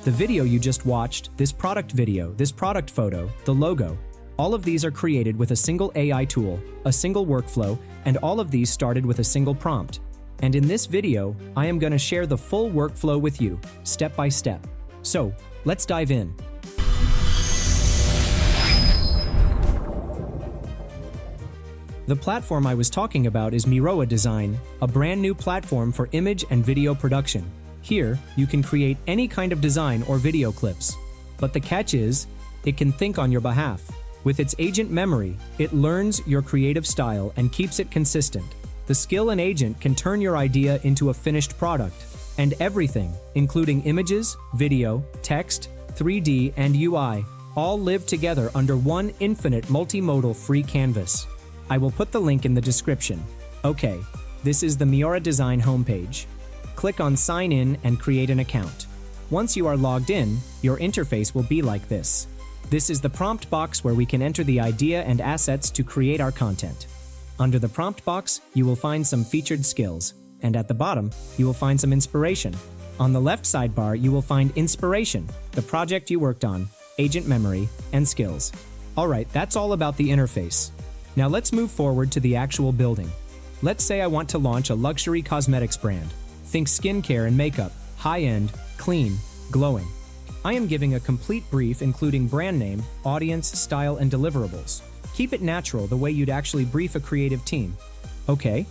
The video you just watched, this product video, this product photo, the logo, all of these are created with a single AI tool, a single workflow, and all of these started with a single prompt. And in this video, I am going to share the full workflow with you, step by step. So, let's dive in. The platform I was talking about is Miora Design, a brand new platform for image and video production. Here, you can create any kind of design or video clips. But the catch is, it can think on your behalf. With its agent memory, it learns your creative style and keeps it consistent. The skill and agent can turn your idea into a finished product. And everything, including images, video, text, 3D, and UI, all live together under one infinite multimodal free canvas. I will put the link in the description. Okay, this is the Miora Design homepage. Click on Sign In and create an account. Once you are logged in, your interface will be like this. This is the prompt box where we can enter the idea and assets to create our content. Under the prompt box, you will find some featured skills, and at the bottom, you will find some inspiration. On the left sidebar, you will find inspiration, the project you worked on, agent memory, and skills. Alright, that's all about the interface. Now let's move forward to the actual building. Let's say I want to launch a luxury cosmetics brand. Think skincare and makeup, high-end, clean, glowing. I am giving a complete brief including brand name, audience, style, and deliverables. Keep it natural the way you'd actually brief a creative team. Okay,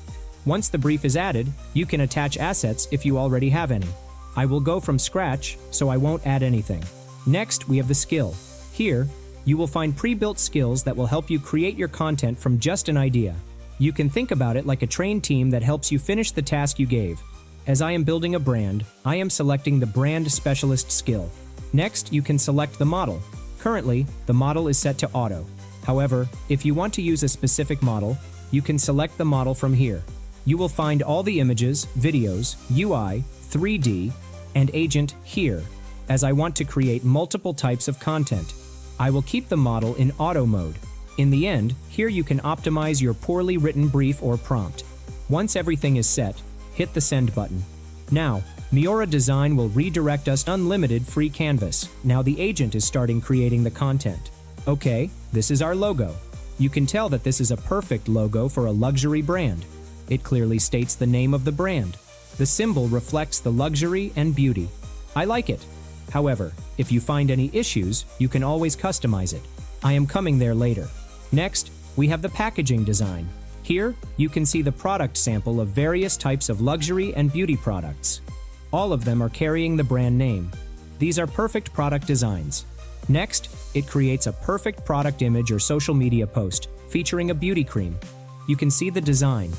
once the brief is added, you can attach assets if you already have any. I will go from scratch, so I won't add anything. Next, we have the skill. Here, you will find pre-built skills that will help you create your content from just an idea. You can think about it like a trained team that helps you finish the task you gave. As I am building a brand, I am selecting the brand specialist skill. Next, you can select the model. Currently, the model is set to auto. However, if you want to use a specific model, you can select the model from here. You will find all the images, videos, UI, 3D, and agent here, as I want to create multiple types of content. I will keep the model in auto mode. In the end, here you can optimize your poorly written brief or prompt. Once everything is set, hit the send button. Now, Miora Design will redirect us unlimited free canvas. Now the agent is starting creating the content. Okay, this is our logo. You can tell that this is a perfect logo for a luxury brand. It clearly states the name of the brand. The symbol reflects the luxury and beauty. I like it. However, if you find any issues, you can always customize it. I am coming there later. Next, we have the packaging design. Here, you can see the product sample of various types of luxury and beauty products. All of them are carrying the brand name. These are perfect product designs. Next, it creates a perfect product image or social media post featuring a beauty cream. You can see the design.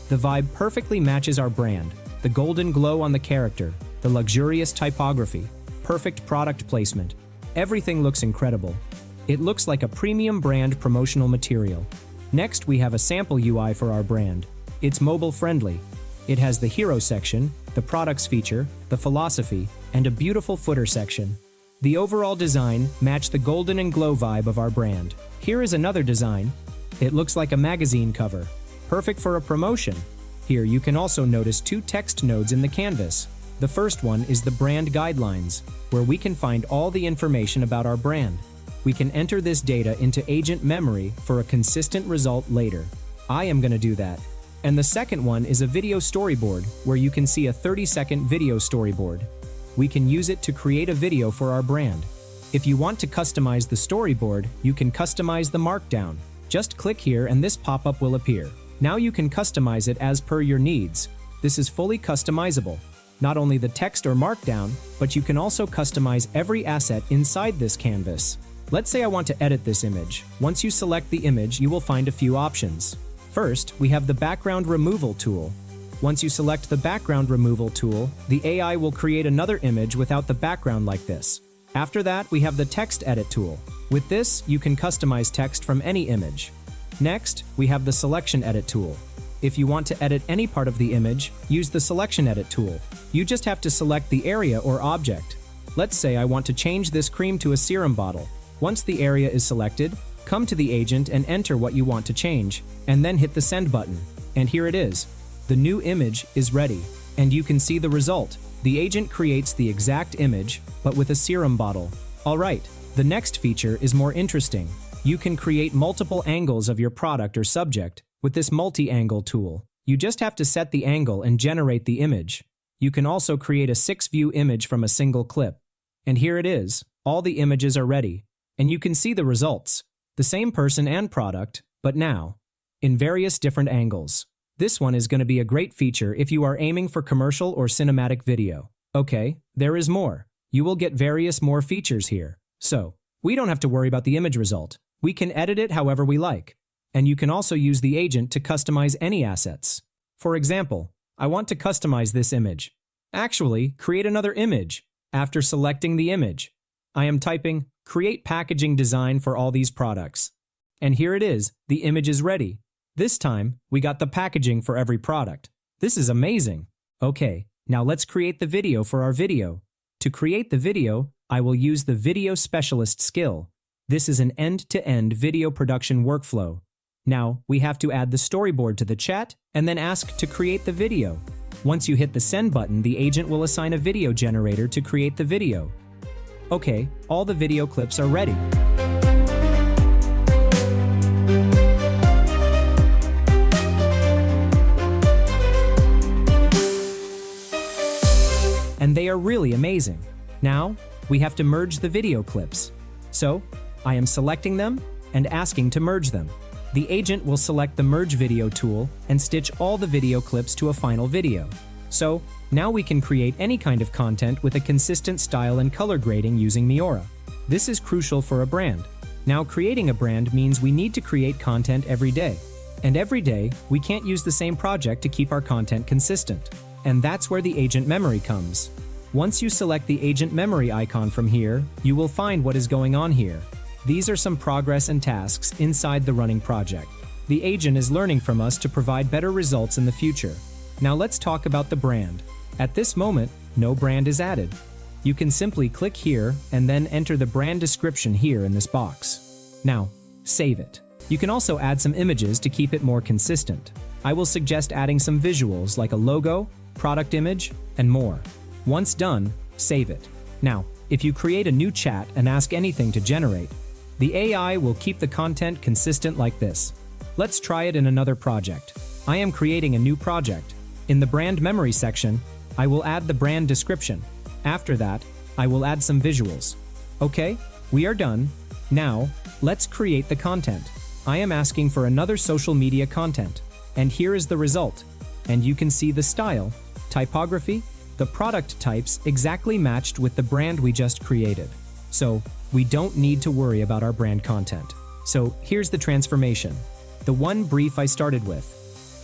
The vibe perfectly matches our brand. The golden glow on the character, the luxurious typography, perfect product placement. Everything looks incredible. It looks like a premium brand promotional material. Next, we have a sample UI for our brand. It's mobile-friendly. It has the hero section, the products feature, the philosophy, and a beautiful footer section. The overall design matched the golden and glow vibe of our brand. Here is another design. It looks like a magazine cover, perfect for a promotion. Here you can also notice two text nodes in the canvas. The first one is the brand guidelines, where we can find all the information about our brand. We can enter this data into agent memory for a consistent result later. I am going to do that. And the second one is a video storyboard, where you can see a 30-second video storyboard. We can use it to create a video for our brand. If you want to customize the storyboard, you can customize the markdown. Just click here and this pop-up will appear. Now you can customize it as per your needs. This is fully customizable. Not only the text or markdown, but you can also customize every asset inside this canvas. Let's say I want to edit this image. Once you select the image, you will find a few options. First, we have the background removal tool. Once you select the background removal tool, the AI will create another image without the background like this. After that, we have the text edit tool. With this, you can customize text from any image. Next, we have the selection edit tool. If you want to edit any part of the image, use the selection edit tool. You just have to select the area or object. Let's say I want to change this cream to a serum bottle. Once the area is selected, come to the agent and enter what you want to change, and then hit the send button. And here it is. The new image is ready, and you can see the result. The agent creates the exact image, but with a serum bottle. Alright, the next feature is more interesting. You can create multiple angles of your product or subject with this multi-angle tool. You just have to set the angle and generate the image. You can also create a 6-view image from a single clip. And here it is. All the images are ready. And you can see the results. The same person and product, but now in various different angles. This one is going to be a great feature if you are aiming for commercial or cinematic video. Okay, there is more. You will get various more features here. So, we don't have to worry about the image result. We can edit it however we like. And you can also use the agent to customize any assets. For example, I want to customize this image. Actually, create another image. After selecting the image, I am typing create packaging design for all these products. And here it is, the image is ready. This time, we got the packaging for every product. This is amazing. Okay, now let's create the video for our video. To create the video, I will use the Video Specialist skill. This is an end-to-end video production workflow. Now, we have to add the storyboard to the chat and then ask to create the video. Once you hit the send button, the agent will assign a video generator to create the video. Okay, all the video clips are ready. And they are really amazing. Now, we have to merge the video clips. So, I am selecting them and asking to merge them. The agent will select the Merge Video tool and stitch all the video clips to a final video. So, now we can create any kind of content with a consistent style and color grading using Miora. This is crucial for a brand. Now, creating a brand means we need to create content every day. And every day, we can't use the same project to keep our content consistent. And that's where the agent memory comes. Once you select the agent memory icon from here, you will find what is going on here. These are some progress and tasks inside the running project. The agent is learning from us to provide better results in the future. Now let's talk about the brand. At this moment, no brand is added. You can simply click here and then enter the brand description here in this box. Now, save it. You can also add some images to keep it more consistent. I will suggest adding some visuals like a logo, product image, and more. Once done, save it. Now, if you create a new chat and ask anything to generate, the AI will keep the content consistent like this. Let's try it in another project. I am creating a new project. In the brand memory section, I will add the brand description. After that, I will add some visuals. Okay, we are done. Now, let's create the content. I am asking for another social media content. And here is the result. And you can see the style, typography, the product types exactly matched with the brand we just created. So, we don't need to worry about our brand content. So, here's the transformation. The one brief I started with.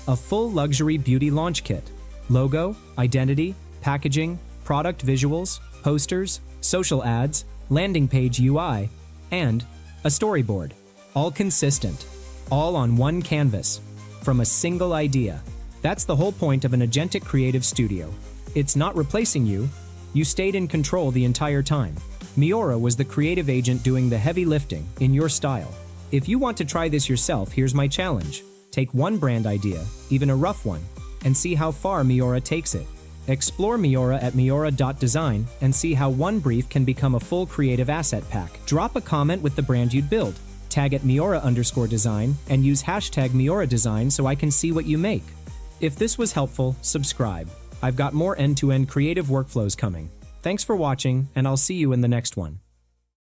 A full luxury beauty launch kit. Logo, identity, packaging, product visuals, posters, social ads, landing page UI, and a storyboard. All consistent. All on one canvas. From a single idea. That's the whole point of an agentic creative studio. It's not replacing you. You stayed in control the entire time. Miora was the creative agent doing the heavy lifting in your style. If you want to try this yourself, here's my challenge. Take one brand idea, even a rough one, and see how far Miora takes it. Explore Miora at miora.design and see how one brief can become a full creative asset pack. Drop a comment with the brand you'd build. Tag at Miora_design and use hashtag Miora Design so I can see what you make. If this was helpful, subscribe. I've got more end-to-end creative workflows coming. Thanks for watching, and I'll see you in the next one.